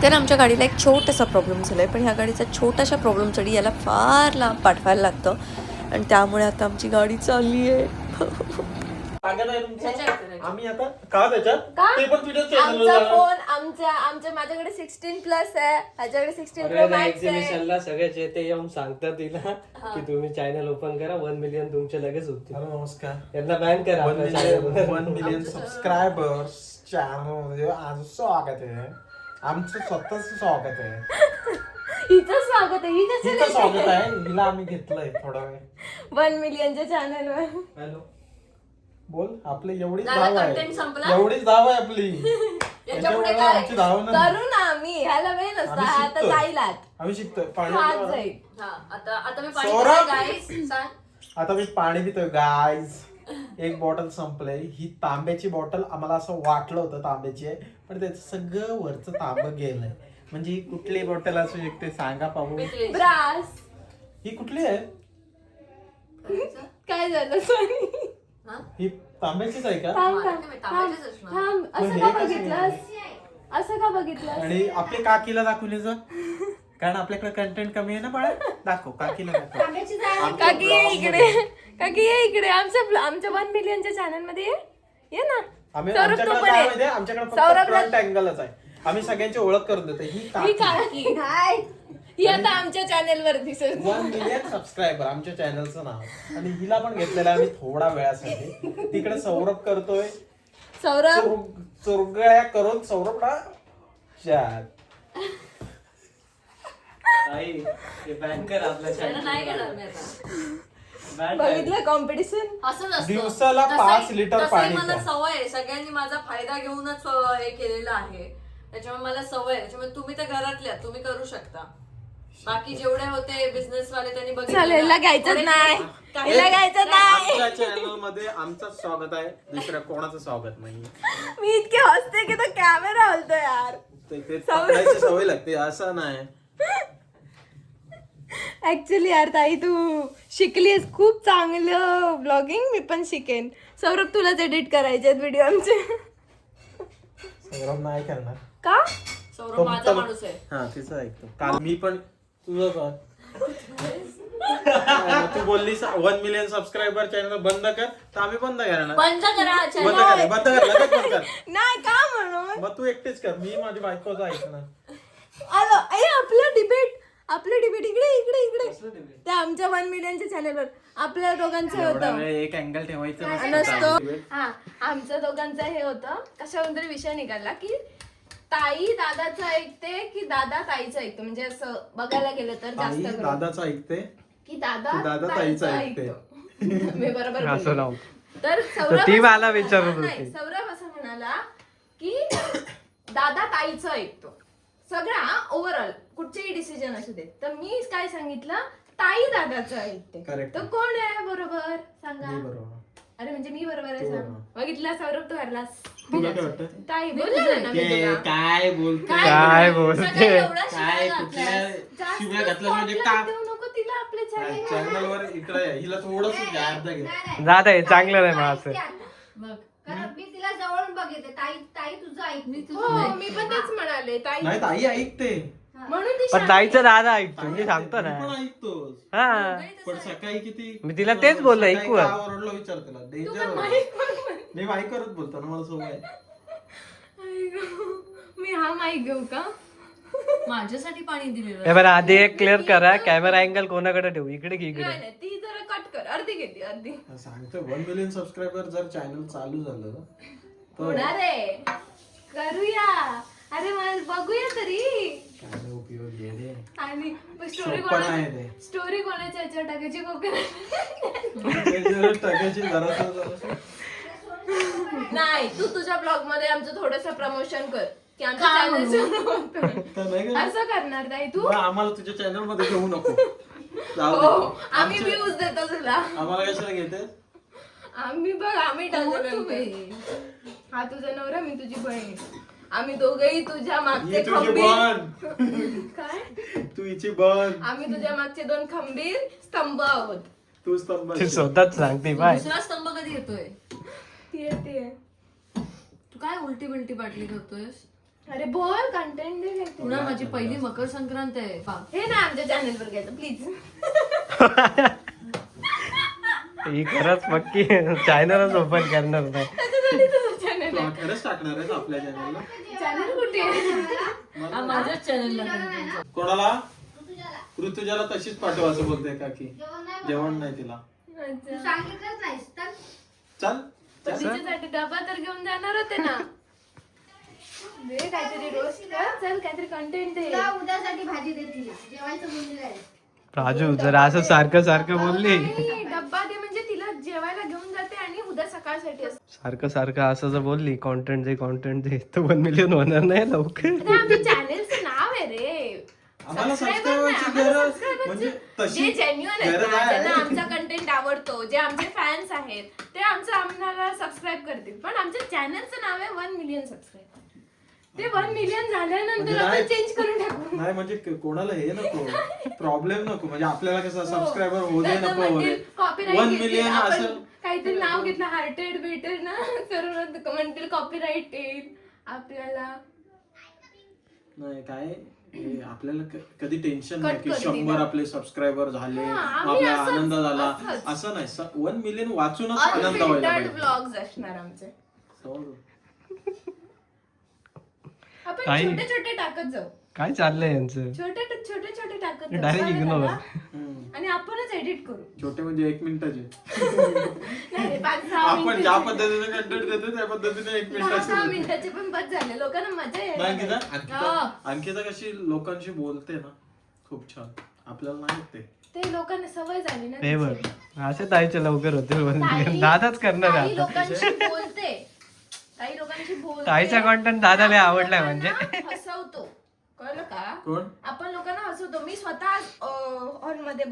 तर आमच्या गाडीला एक छोटासा प्रॉब्लेम झाला आहे, पण ह्या गाडीचा छोटासा प्रॉब्लेमसाठी याला फार लांब पाठवायला लागतं आणि त्यामुळे आता आमची गाडी चालली आहे. आम्ही आता का त्याच्यात ते पण तुझ्या आमचा फोन आमच्या माझ्याकडे 16+ आहे, ह्याच्याकडे 16 Pro Max आहे. एक्झिबिशनला सगळेच येते येऊन सांगतात तिला की तुम्ही चॅनल ओपन करा, 1 मिलियन तुमचे लगेच होतील. नमस्कार. यांना बॅन करा. 1 मिलियन सबस्क्रायबर्स चॅनल मध्ये आज स्वागत आहे. आमचं स्वतःच स्वागत आहे. हिचं स्वागत आहे. ही हिचं कसं स्वागत आहे. हिला आम्ही घेतलंय थोडा वेळ 1 मिलियनच्या चॅनलवर. हॅलो बोल. आपली एवढीच झालं, धाव आहे. content संपला? एवढीच धाव आहे आपली. याच्यापुढे याच्यामुळे काय आमची धाव नाही. करू ना आम्ही, ह्याला वेळ नसता, आम्ही आता शिकतोय. जाईल आत. आम्ही शिकतोय हात पाणी. जाईल. आता मी पाणी सौरभ! गाईस सांग. आता मी पाणी पितोय गाईज. एक बॉटल संपलंय. ही तांब्याची बॉटल आम्हाला असं वाटलं होतं तांब्याची आहे, पण त्याचं सगळं वरचं तांब गेलंय. म्हणजे ही कुठली बॉटल असू शकते सांगा पाहू. ब्रास. ही कुठली आहे? काय झालं सॉरी. ही तांब्याचीच आहे का? थांब असं का बघितलंस? असं का बघितलंस? आणि आपल्या काकीला दाखवले जा, कारण आपल्याकडे कंटेंट कमी आहे ना बाळा. दाखव काकीला दाखव. काकी ये इकडे, काकी ये इकडे. आमच्या 1 मिलियनच्या चॅनल मध्ये ये ना. आम्ही सौरभ आमच्याकडे तू पण काय ये. माहितीये, आमच्याकडे फक्त सौरभला- फ्रंट अँगलच आहे. आम्ही सगळ्यांची ओळख करून देतो. ही ही काकी काकी हाय. ही आता आमच्या चॅनल वर दिसत. 1 मिलियन सबस्क्रायबर आमच्या चॅनलचं नाव. आणि हिला पण घेतलेलं आहे आम्ही थोडा वेळासाठी. तिकडे सौरभ करतोय सौरभ चुरगळ्या करून सौरभला चार. आई हे बॅन कर आपल्या चॅनल. नाही घेणार मी आता. बघितलं कॉम्पिटिशन. असंच असतं. दिवसाला तसंही- 5 लिटर तसंही पाणी मला प्या. सवय आहे. सगळ्यांनी माझा फायदा घेऊनच हे केलेलं आहे. त्याच्यामुळे मला सवय आहे. त्याच्यामुळे तुम्ही तर घरातल्या तुम्ही करू शकता. बाकी जेवढे होते बिझनेस वाले त्यांनी बघितलं चालेल, हिला घ्यायचंच नाही. हिला घ्यायचं नाही. आमच्या चॅनल मध्ये आमचं स्वागत आहे, दुसऱ्या कोणाचं स्वागत नाही. मी इतके हसते की तो कॅमेरा हलतो यार. ते पकडायची सवय लागते असं नाही. ऍक्च्युली यार ताई तू शिकलीस खूप चांगलं ब्लॉगिंग. मी पण शिकेन. सौरभ तुलाच एडिट करायचे व्हिडिओ आमचे. सौरभ नाही करणार. का? सौरभ माझा माणूस आहे. हा तिचं ऐकतो. काल मी पण तुझं तू बोललीस 1 मिलियन सबस्क्रायबर चॅनल बंद कर, तर आम्ही बंद करणार. बंद करा बंद channel. कर, बंद कर, लगेच बंद कर. नाही का म्हणून मग तू एकटेच कर, मी माझी बायकोचं ऐकणार. आलो. आपलं डिबेट इकडे इकडे इकडे त्या आमच्या 1 मिलियनच्या चॅनलवर आपल्या दोघांचं होतं. एक अँगल ठेवायचं नसतो. हा आमच्या दोघांचं हे होतं. कशावरून तरी विषय निघाला की ताई दादाचं ऐकते की दादा ताईचं ऐकतो. म्हणजे असं बघायला गेलं तर जास्त करून. दादाचं ऐकते की दादा दादा ताईचं ऐकते. मी बरोबर असं बोलले. नाव. तर सौरभ ती मला असं- विचारत नाही, होती. सौरभ असं म्हणाला की दादा ताईचं ऐकतो सगळा ओव्हरऑल कुठचेही डिसिजन असू दे. तर मी काय सांगितलं ताई दादाचं ऐकते. Correct. तर कोण आहे बरोबर सांगा. मी बरोबर. अरे म्हणजे मी बरोबर आहे तू सांग. बरोबर. बघितला सौरभ तू हरलास. तुला काय वाटतं? ताई बोलले ना मी तुला. काय बोलते काय बोलते? सगळ्या एवढ्या काय शिव्या कुठल्या घातल्यास. जास्त शिव्या घातल्या म्हणजे spotlight का देऊ नको तिला आपल्या channel वर. चॅनल वर इकडे हिला थोडस अर्धा घे. जात आहे चांगलं नाही मग असं. बघ. कारण मी तिला जवळून बघितले. ताई ताई तुझं ऐक. मी हो मी पण तेच म्हणाले ताई नाही ताई ऐकते. म्हणून ती पण शांत ताईचं दादा ऐकतो मी सांगतो मी पण ना. ऐकतोस. हा पण सकाळी किती मी तिला तेच बोललो, सकाळी ऐकू. का ओरडलो विचार तिला. डेंजर. मी माईक करत बोलतो ना, मला सवय आहे. मी हा माईक घेऊ का? माझ्यासाठी पाणी दिलेलं हे बरं आधी एक क्लिअर करा, कॅमेरा अँगल कोणाकडे ठेवू, इकडे की नाही इकडे. नाही ती जरा कट कर. अर्धी घेते अर्धी. सांगतो 1 मिलियन सबस्क्रायबर जर चॅनल चालू झालं तर होणार आहे. करूया. अरे मला बघूया तरी. काय उपयोग घे रे. आणि स्टोरी सोपं नाही ते. स्टोरी कोणाच्या ह्याच्यावर टाकायची कोकणात. टाकायची जरा नाही तू तुझ्या ब्लॉग मध्ये आमचं थोडस प्रमोशन कर की आमच्या काय चॅनल असं करणार नाही तू. आम्हाला तुझ्या चॅनल मध्ये घेऊ नको. जाऊ हो दे. आम्ही व्ह्यूज देतो तुला. आम्हाला कशाला घेते. आम्ही बघ आम्ही टाकू. हा तुझा नवरा मी तुझी बहीण. आम्ही दोघेही तुझ्या मागचे ही तुझी खंबीर. बन. काय तू हिची बन. आम्ही तुझ्या मागचे 2 खंबीर स्तंभ आहोत. तू स्तंभ. ती स्वतःच सांगते बाय. दुसरा स्तंभ कधी येतोय? ती काय उलटी बिलटी बाटली करतोयस? अरे बोल कंटेंट दे काहीतरी. पुन्हा माझी पहिली मकर संक्रांत आहे पा. हे ना आमच्या चॅनल वर घ्यायचं प्लीज. ही खरंच पक्की चॅनलच ओपन करणार नाही. त्याच्यासाठी तुझं चॅनल तू खरंच टाकणार आहेस आपल्या चॅनलला? चॅनल कुठे आहे? हा माझ्याच चॅनलला. कोणाला? ऋतुजाला तशीच पाठव असं बोलते का की जेवण नाही तिला. तू सांगितलंच नाहीस तर चल पण तिच्यासाठी डबा तर घेऊन जाणार होते ना. दे काहीतरी रोस्ट कर, चल काहीतरी कंटेंट दे. तुला उद्यासाठी भाजी देतील जेवायचं मुलीला आहे. राजू जरा असं सारखं सारखं बोलली. नाही, डब्बा दे म्हणजे तिला जेवायला घेऊन जाते आणि उद्या सकाळसाठी असतं. सारखं सारखं असं जर बोलली कॉन्टेंट दे तर 1 मिलियन होणार नाही लवकर. अरे आमच्या चॅनेलचं नाव आहे रे. आम्हाला Subscriber सबस्क्रायबरची नाही, आम्हाला गरज subscriber म्हणजे जे तशी जेन्युअन आहेत गरज ना, आहे. ज्यांना आमचा कंटेंट आवडतो, जे आमचे फॅन्स आहेत ते आम्हाला सबस्क्राईब करतील. पण आमच्या चॅनलचं नाव आहे 1 मिलियन सबस्क्राईबर. ते 1 मिलियन झाल्यानंतर म्हणजे आपण नाही. चेंज करून टाकू. नाही म्हणजे कोणाला हे नको प्रॉब्लेम नको म्हणजे आपल्याला कसं सबस्क्रायबर होऊ दे नको वगैरे. कॉपीराईट 1 मिलियन असं काहीतरी नाव घेतलं हार्टेड बेटर ना तर म्हणतील कॉपीराईट येईल आपल्याला. नाही काय हे आपल्याला कधी टेन्शन नाही कट की करतील. 100 आपले सबस्क्रायबर झाले हा, मग आम्ही आपल्याला असंच- आनंद झाला असंच. असं नाही 1 मिलियन वाचूनच आनंद व्हायला अनफिल्टर्ड पाहिजे. व्लॉग्स असणार आमचे. समजलं? आपण ताई. छोटे छोटे टाकत जाऊ. काय चाललंय यांचं? छोटे छोटे टाकत जाऊ. डायरेक्ट कळलं इग्नोर. का? हम्म. आणि आपणच एडिट करू. छोटे म्हणजे 1 मिनिटाचे नाही, 5-6 आपण ज्या पद्धतीने कंटेंट देतो त्या पद्धतीने 1 10 मिनिटाचे मिनिटाचे पण बस झाले. लोकांना मजा नाही यायला अंकिता पाहिजे. अंकिता कशी लोकांशी बोलते ना खूप छान आपल्याला नाही येत ते. ते लोकांना सवय झाली ना ते बघ त्याची. असे ताईचे लवकर होते 1 ताई- मिलियन. दादाच करणार ताई आहे आता. लोकांशी बोलते. ताई लोकांशी बोलते. ताईचा content दादाला आपण आवडलाय लोकांना म्हणजे. हसवतो. कळलं का? कोण? आपण लोकांना हसवतो. मी स्वतः हॉलमध्ये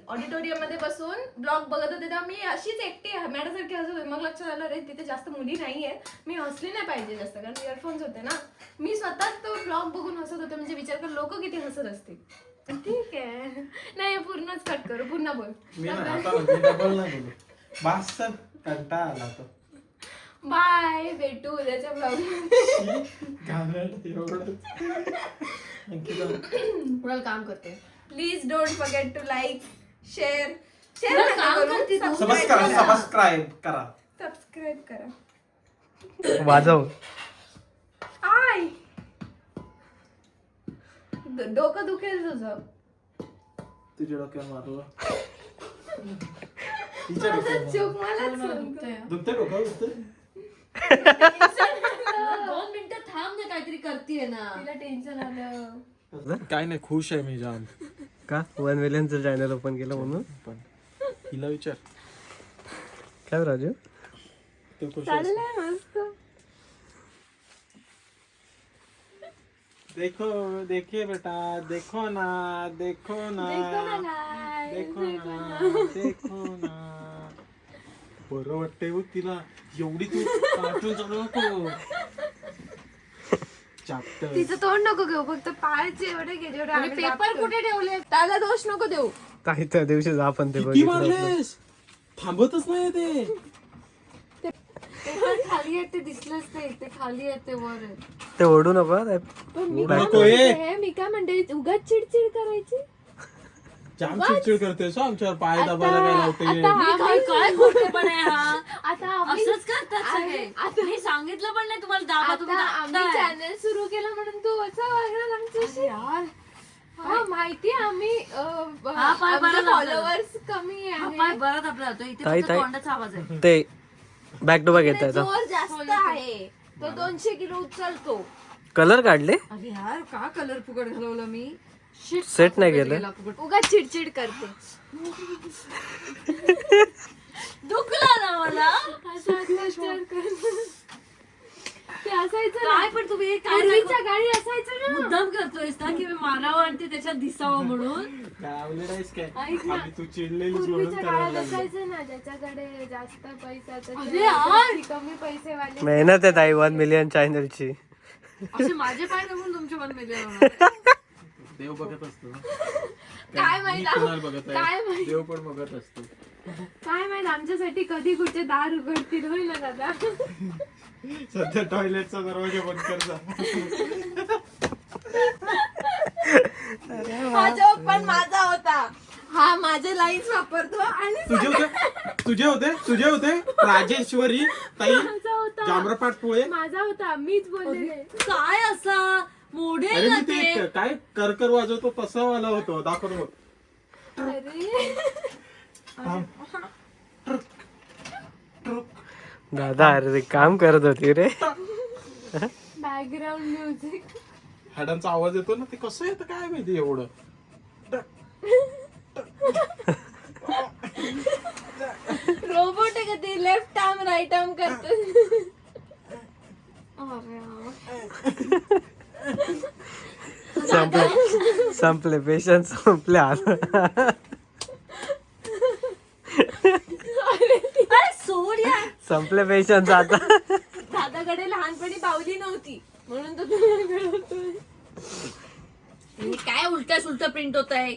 ऑडिटोरियम मध्ये बसून ब्लॉग बघत होते तेव्हा मी अशीच एकटी मॅडमसारखी हसत होते. मग लक्षात आलं रे तिथे जास्त मुली नाहीये, मी हसली नाही पाहिजे जास्त कारण इयरफोन्स होते ना. मी स्वतःच तो ब्लॉग बघून हसत होते. म्हणजे विचार कर लोक किती हसत असतील. ठीक आहे नाही पूर्णच कट करू. पुन्हा बोल. मी नाही आता मी डबल नाही बोलू बास चल कंटाळा आला तो. बाय भेटू उद्याच्या ब्लॉग. कुणाला काम करते. Please don't forget to like share तुला काम करते तू. सबस्क्राईब करा. सबस्क्राईब करा. वाजव. आय डोकं दुखेल तुझं. तुझ्या डोक्यावर मारलं तिच्या डोक्यावर मारलं. चूक मलाच दुखतंय. दुखतंय डोकं दुखतंय 2 मिनिटं थांब ना काहीतरी करतीये ना. तिला टेन्शन आलं. काय नाही खुश आहे मी जाम. का 1 मिलियनचं चॅनल ओपन केलं म्हणून? पण हिला विचार काय राजू? तू खुश आहेस? चाललंय मस्त. देखो देखिए बेटा देखो ना देखो ना देखो ना देखो ना बरं वाटतंय बघ तिला एवढी तू कार्टून चालू नको. चॅप्टर तिचं तोंड नको घेऊ फक्त पायाचे एवढे घे जेवढे आम्ही पेपर लागतो. कुठे ठेवले? त्याला दोष नको देऊ. ताई त्या दिवशी आपण ते किती बघितलं होतं. मारलेस थांबतच नाही ते. पेपर खाली आहे ते दिसलंच नाही. ते खाली आहे ते वर आहे. ते ओढू नको हा. पण मी नको काय हे. म्हणते, मी काय म्हणते उगाच चिडचिड करायची. जाम चिडचिड करतेस हं, आमच्यावर पाय दाबायला काय लावते. आता मी काय काय खोटेपण आहे हा. आता आम्ही असंच करतात सगळे. मी सांगितलं पण नाही तुम्हाला दाबा तुम्ही आता आम्ही दाबताय. चॅनल सुरू केलं म्हणून तू असं वागला आमच्याशी. हा माहिती आम्ही हा, पाय बरं दाबला. फॉलोअर्स कमी हा आहे. पाय बरं आपला होतो. इथे ताई, फक्त ताई. तोंडाचा आवाज आहे. ते बॅक टू बॅक येत इकडे आहे. जोर जास्त आहे. तो 200 किलो उचलतो. कलर काढले? अरे यार का कलर फुकट घालवलं मी. Shit, सेट नाही फुकट केलं? गेला फुकट. उगाच चिडचिड करते. दुखला ना मला. असं अत्याचार करते. ते असायचं ना. काय पण तुम्ही काय पूर्वीच्या गाडी असायचं ना. मुद्दाम करतोयस ना की मी मारावं आणि ते त्याच्यात दिसावं म्हणून. गावले नाहीस काय ऐक ना. आम्ही तू चिडलेलीस म्हणून पूर्वीच्या करायला काळात लागलो. असायचं ना ज्याच्याकडे जास्त पैसा अरे यार. कमी पैसे वाले मेहनत आहे ताई 1 मिलियन चॅनलची. असे माझे पाय नमून तुमचे 1 मिलियन होणार. देव बघत असतो ना. काय मी माहित कोणाला बघत काय आहे माहित. देव पण बघत असतो. काय माहित आमच्यासाठी कधी कुठे दार उघडतील होईल ना दादा. सध्या टॉयलेटचा दरवाजा बंद करता. हा जोक पण माझा होता. हा माझे लाईन्स वापरतो आणि तुझे होते राजेश्वरी ताई माझा होता. जाम्रपाट पोळे. माझा होता, मीच बोलले. काय असा मोठे अरे मी ते काय करकर वाजवतो तसं वाला होतो दाखवतो. दादा अरे काम करत होती रे. Background music. हाडांचा आवाज येतो ना, ते कसं येतं काय माहिती एवढं. रोबोट आहे का ते, लेफ्ट आर्म राईट आर्म करतो. संपले पेशन्स संपले आता. संपले पेशन्स आता. दादाकडे लहानपणी बावली नव्हती म्हणून तो तुझ्याकडे होतोय. काय उलटा सुलटा प्रिंट होत आहे.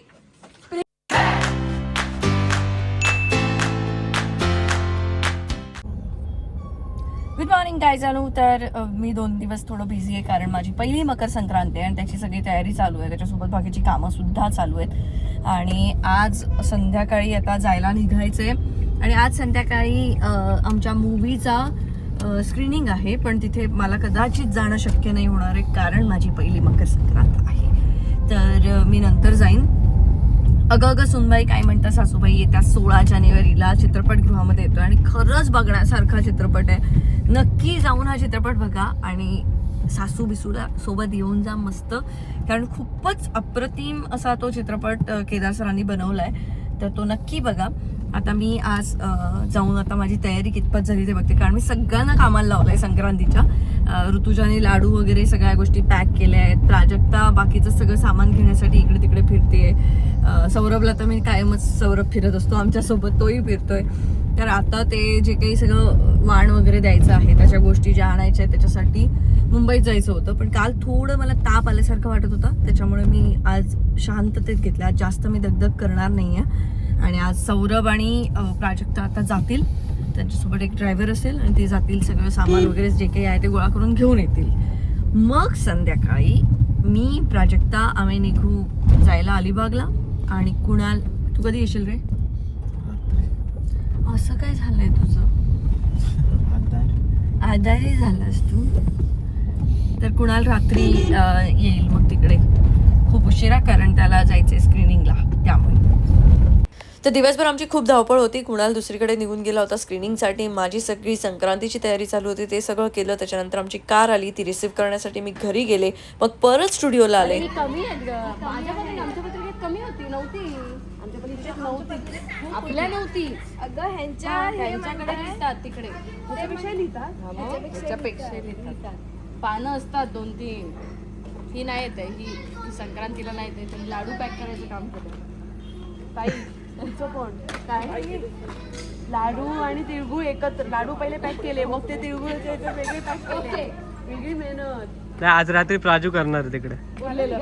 गुड मॉर्निंग काय चालू. तर मी 2 दिवस थोडं बिझी आहे कारण माझी पहिली मकर संक्रांत आहे आणि त्याची सगळी तयारी चालू आहे. त्याच्यासोबत बाकीची कामं सुद्धा चालू आहेत आणि आज संध्याकाळी आता जायला निघायचंय. आणि आज संध्याकाळी आमच्या मूवीचा स्क्रीनिंग आहे, पण तिथे मला कदाचित जाणं शक्य नाही होणार आहे कारण माझी पहिली मकर संक्रांत आहे. तर मी नंतर जाईन. अगं सुनबाई काय म्हणतात सासूबाई, येत्या 16 जानेवारीला चित्रपटगृहामध्ये येतो आणि खरंच बघण्यासारखा चित्रपट आहे. नक्की जाऊन हा चित्रपट बघा आणि सासू बिसूला सोबत येऊन जा मस्त, कारण खूपच अप्रतिम असा तो चित्रपट केदार सरांनी बनवलाय. तर तो नक्की बघा. आता मी आज जाऊन आता माझी तयारी कितपत झाली ते बघते, कारण मी सगळ्यांना कामाला लावलंय संक्रांतीच्या. ऋतुजाने लाडू वगैरे सगळ्या गोष्टी पॅक केल्या आहेत. प्राजक्ता बाकीचं सगळं सामान घेण्यासाठी इकडे तिकडे फिरते. सौरभला तर मी कायमच सौरभ फिरत असतो आमच्यासोबत, तोही फिरतोय. तर आता ते जे काही सगळं वाण वगैरे द्यायचं आहे, त्याच्या गोष्टी ज्या आणायच्या आहेत त्याच्यासाठी मुंबईत जायचं होतं. पण काल थोडं मला ताप आल्यासारखं वाटत होता, त्याच्यामुळे मी आज शांततेत घेतलं. आज जास्त मी दगदग करणार नाही आहे. आणि आज सौरभ आणि प्राजक्ता आता जातील, त्यांच्यासोबत एक ड्रायव्हर असेल आणि ते जातील, सगळं सामान वगैरे जे काही आहे ते गोळा करून घेऊन येतील. मग संध्याकाळी मी प्राजक्ता आम्ही निघू जायला अलिबागला. आणि कुणाल, तू कधी येशील रे? असं काय झालंय तुझं? आजारी झालास तू? तर कुणाल रात्री येईल मग तिकडे खूप उशिरा, कारण त्याला जायचंय स्क्रीनिंगला त्यामुळे. तर दिवसभर आमची खूप धावपळ होती. कुणाल दुसरीकडे निघून गेला होता स्क्रीनिंगसाठी. माझी सगळी संक्रांतीची तयारी चालू होती, ते सगळं केलं. त्याच्यानंतर आमची कार आली, ती रिसीव्ह करण्यासाठी मी घरी गेले. मग परत स्टुडिओला आले. कमी आहेत आमच्या पत्रिकेत कमी होती, नव्हती आमच्या पत्रिकेत नव्हती, आपल्या नव्हती. अगं ह्यांच्याकडे लिहितात तिकडे, ह्याच्यापेक्षा लिहितात. ह्याच्यापेक्षा लिहितात. पानं असतात 2-3. ही नाही येते, ही संक्रांतीला नाही येते. तर लाडू पॅक करायचं काम करते ताई. तुमचं कोण काय? लाडू आणि तिळगुळ एकत्र. लाडू पहिले पॅक केले, मग ते तिळगुळचे वेगळे पॅक केले. वेगळी मेहनत. नाही, आज रात्री प्राजू करणार आहे तिकडे. उरलेलं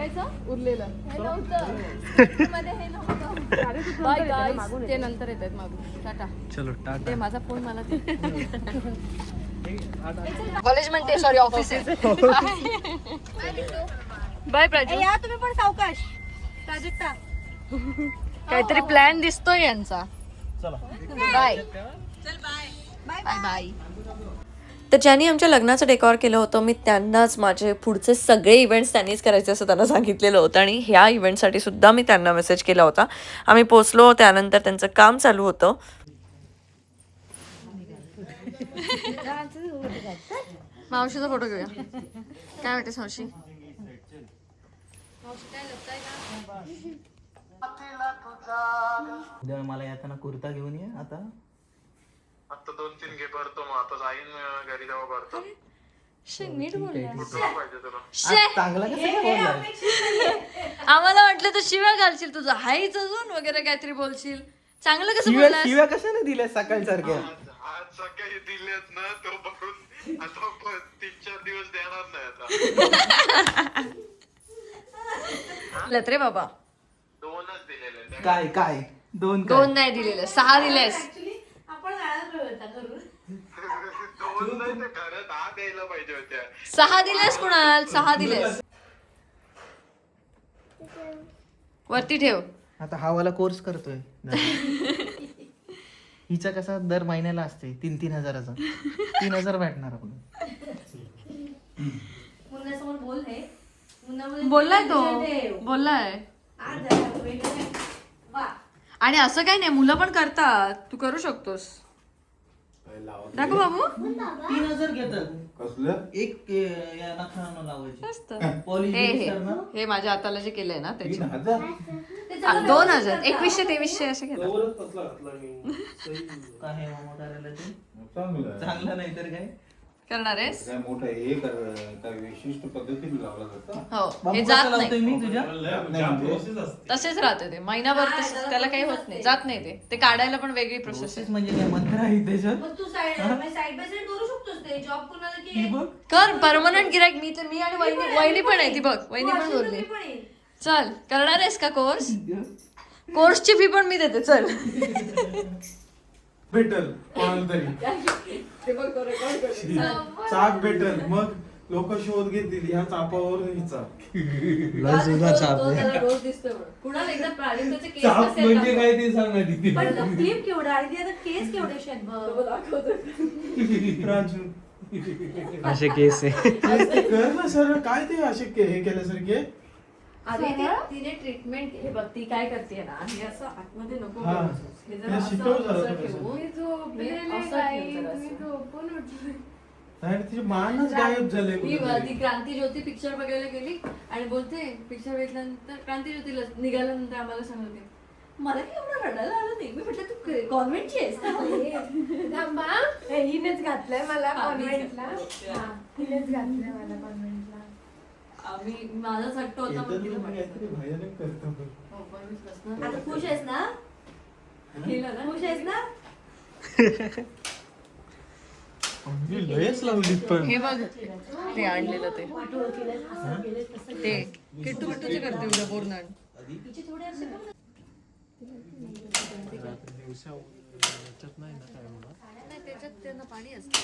बाय गाईस, ते नंतर येतात मागून. टाटा. चलो टाटा. ते माझा फोन मला दे. कॉलेज म्हणते, सॉरी ऑफिस आहे. बाय प्राजू. या तुम्ही पण सावकाश. प्राजक्ता काहीतरी प्लॅन दिसतोय यांचा. Bye bye bye. तर ज्यांनी आमच्या लग्नाचं डेकॉर केलं होतं, मी त्यांनाच माझे पुढचे सगळे इव्हेंट्स त्यांनीच करायचे असं त्यांना सांगितलेलं होतं. आणि ह्या इव्हेंटसाठी सुद्धा मी त्यांना मेसेज केला होता. आम्ही पोचलो, त्यानंतर त्यांचं काम चालू होतं. मावशीचा फोटो घेऊया. काय वाटते मावशी? उद्या मला येताना कुर्ता घेऊन ये. आता 2-3 घे भरतो. मग आता जाईन घरी तेव्हा भरतो. नीट बोलला. पाहिजे तुला? चांगला कसं काय बोललाय? आम्हाला वाटलं तर शिव्या घालशील, तुझं हाईच अजून वगैरे काहीतरी बोलशील. चांगलं कसं शिव्या बोललास? शिव्या कशाने दिल्या सकाळ सारख्या? आज सकाळी दिलेत ना, तो भरून आता 3-4 दिवस देणार नाही आता. लत्रे बाबा. 2च दिलेले. काय काय 2 काय? 2 नाही दिलेले, 6 दिलेस. आपण जाणार होता करून 6 दिलेस कुणाल, 6 दिलेस. वरती ठेव. आता हा वाला कोर्स करतोय हिचा कसा दर महिन्याला असते 3-3 हजाराचा 3,000 भेटणार आपण. मुन्नासमोर बोल हे बोललाय तो, बोललाय. आणि असं काही नाही, मुलं पण करतात, तू करू शकतोस. दाखव बाबू. 3,000 घेतात एक या नखांना लावायची पॉलिश हे करणार. हे माझ्या हाताला जे केलंय ना त्याचे 2,000, 2100, 2300 असे घेतात. काय आहे मामा करायला ते चांगलं नाही तर काय करणार आहेस? काय मोठं हे काय विशिष्ट पद्धतीने लावला जातं. हो, बाबू हे कसं जात लावतोय नाही, मी तुझ्या तसेच राहते ते महिनाभर तसेच, त्याला काही होत नाही, जात नाही ते काढायला पण वेगळी प्रोसेस आहे. प्रोसेस म्हणजे काय मंत्र आहे त्याच्यात. मग तू साइड बाय साइड करू शकतोस ते जॉब कोणाला की ही बघ कर परमनंट गिराईक. मी आणि वहिनी पण आहे, ती बघ वहिनी पण बोलली. चल, करणार आहेस का कोर्स? कोर्सची फी पण मी देते, चल. भेटल कोणाला तरी चाप भेटल, मग लोक शोध घेतील ह्या चापावर हिचा रोज दिसतोय कुणाला एकदा प्राणीचे केस चाप म्हणजे काय ते सांग ना तिथे. पण क्लिप केवढा आणि आता केस केवढे आहेत बघ. राजू असे केस आहे. कर ना सर, काय ते असे हे केल्यासारखे. अरे तिने ट्रीटमेंट, हे बघ ती काय करते ना, हे असं आतमध्ये नको हा. बसू. हे जरा हे असं- शिकव जरा असं थोडंसं. ठेवून, मी झोपलेले असं काही, ठेव जरा मी असं. झोपून उठले. नाही तिचे मानच गायब झाले ती कुठेतरी. ती क्रांती ज्योती पिक्चर बघायला गेली आणि बोलते पिक्चर बघितल्यानंतर क्रांती ज्योतीला निघाल्यानंतर आम्हाला सांगते मला काही एवढं रडायला आलं नाही. मी म्हटलं तू कॉन्व्हेंटची आहेस का? थांबा, हिनेच घातलंय मला हा, कॉन्व्हेंटला. हा. हिनेच घातलंय मला कॉन्व्हेंटला. आम्ही माझा सट्ट होता येतं पण तिला तुम्ही म्हटलं. काहीतरी भयानक करता पण. हो, पण मी बसणार. आता खुश आहेस ना? केलं ना? खुश आहेस ना? मी लयच लावली पण. हे बघ ते आणलेलं ते ते किट्टू किट्टूचे करते उद्या बोरनान. नाही, त्याच्यात त्यांना पाणी असतं.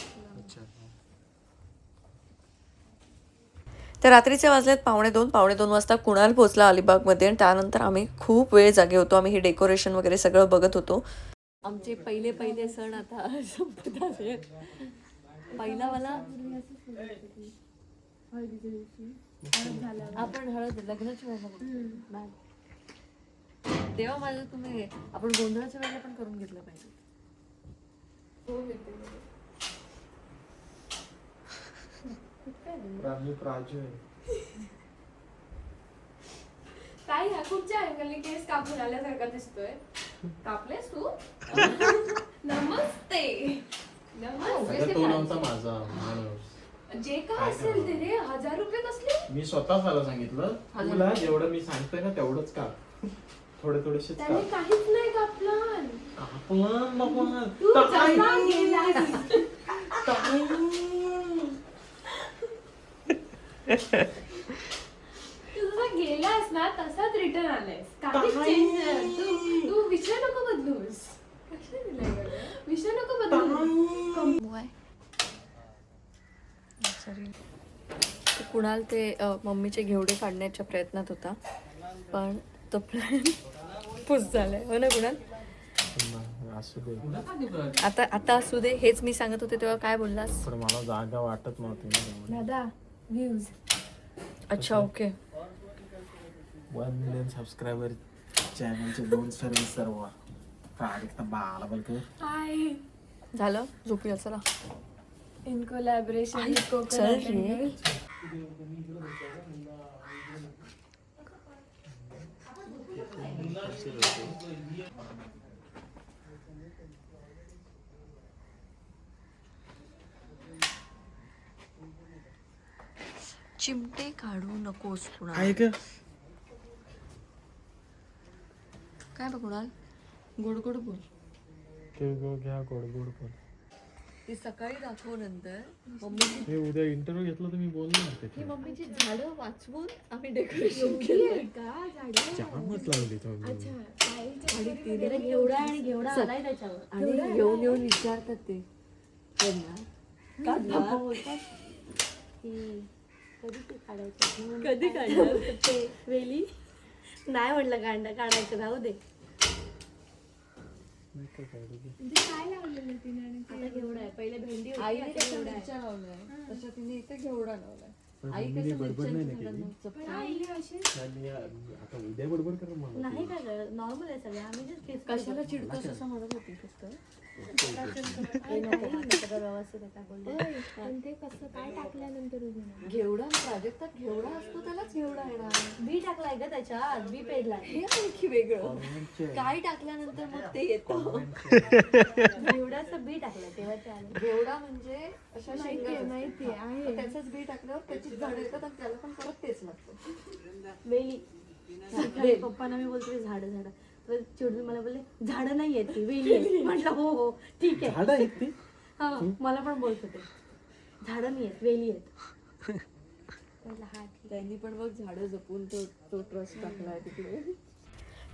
तर रात्रीचे वाजलेत 1:45 वाजता कुणाल पोहोचला अलिबागमध्ये आणि त्यानंतर आम्ही खूप वेळ जागे होतो. आम्ही हे डेकोरेशन वगैरे सगळं बघत होतो. आमचे पहिले सण आता संपत आले. पहिला मला आपण हळद लग्नाच्या वेळेला तेव्हा माझं तुम्ही आपण गोंधळाच्या वेळेला पण करून घेतलं पाहिजे. प्राजू आहे. ताई हा कुठच्या अँगलने केस कापून आल्यासारखा दिसतोय. कापलेस तू? नमस्ते. अगं तो नव्हता माझा माणूस. जे काय असेल ते रे, 1000 रुपये कसले? मी स्वतः मला सांगितलं तुला जेवढं मी सांगतोय ना तेवढंच का थोडेसेच का. त्याने काहीच नाही कापलं. कापलं नको ना. तू जसा गेलास. तू जसा गेलास ना तसाच रिटर्न आलायस. काहीच चेंज नाही. तू विषय नको बदलूस. कशाला दिलंय गं? विषय नको बदलूस. कुणाल ते मम्मीचे घेवडे काढण्याच्या प्रयत्नात होता पण तो प्लॅन पुस झालाय. हो ना कुणाल? असू दे. आता असू दे. हेच मी सांगत होते तेव्हा काय बोललास? पण मला जागा वाटत नव्हती ना. दादा व्ह्यूज. अच्छा ओके. 1 मिलियन सबस्क्रायबर चॅनलचे 2 सर्व काय बाळा बलक. हाय. झालं झोपूया चला. इन कोलॅबोरेशन चल रे. चिमटे काढू नकोस कुणाल. ऐक काय बघ कुणाल गोड गोड बोल. घ्या गोड गोड पण. ती सकाळी दाखवू नंतर मम्मीची हे उद्या इंटरव्ह्यू घेतला तर मी बोलणार ही त्याची मम्मीची झाडं वाचवून आम्ही डेकोरेशन केलं जामच लावली तो आणि तिने घेवडा आणि घेवडा आलाय त्याच्यावर आणि येऊन येऊन विचारतात ते त्यांना बोलतात कधी काढणार ते वेली नाही म्हटलं काढायचं राहू दे आता घेवडा आहे पहिले भेंडी होती, आईने आता कशा घेवडा आहे. मिरच्या लावलाय तसं तिने इथे घेवडा लावलाय. आई कसं मिरच्यांची झाडांना जपते. आता उद्या बरोबर कर मला नाही का नॉर्मल आहे सगळं आम्ही just kiss कशाला करतो. चिडतोस असं म्हणत होती फक्त. हे नको, आता सगळं व्यवस्थित आहे त्या बोलल्या. पण ते कसं काय टाकल्यानंतर घेवडा प्राजक्तात घेवडा असतो त्यालाच घेवडा येणार. बी टाकलाय का त्याच्यात बी पेरलाय हे आणखी वेगळं. काय टाकल्यानंतर मग ते येतं. घेवड्याचं बी टाकलंय तेव्हा ते आले. घेवडा म्हणजे अशा शेंगा माहिती आहे तर त्याचंच बी टाकल्यावर त्याची झाड येतात आणि त्याला पण परत तेच लागतं. वेली सकाळी पप्पांना मी बोलते झाड झाड तर चिडून मला बोलले झाडं नाही आहेत ती वेली आहेत. म्हटलं हो हो ठीक आहे झाडं आहेत ती हा मला पण बोलत होते झाडं नाही आहेत वेली आहेत. त्यांनी पण बघ झाडं जपून तो ट्रस्ट टाकलाय तिकडे.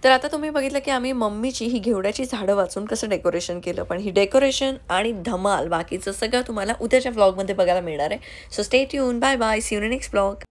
तर आता तुम्ही बघितलं की आम्ही मम्मीची ही घेवड्याची झाडं वाचून कसं डेकोरेशन केलं, पण ही डेकोरेशन आणि धमाल बाकीचं सगळं तुम्हाला उद्याच्या व्लॉगमध्ये बघायला मिळणार आहे. So stay tune, bye bye, see you in next vlog.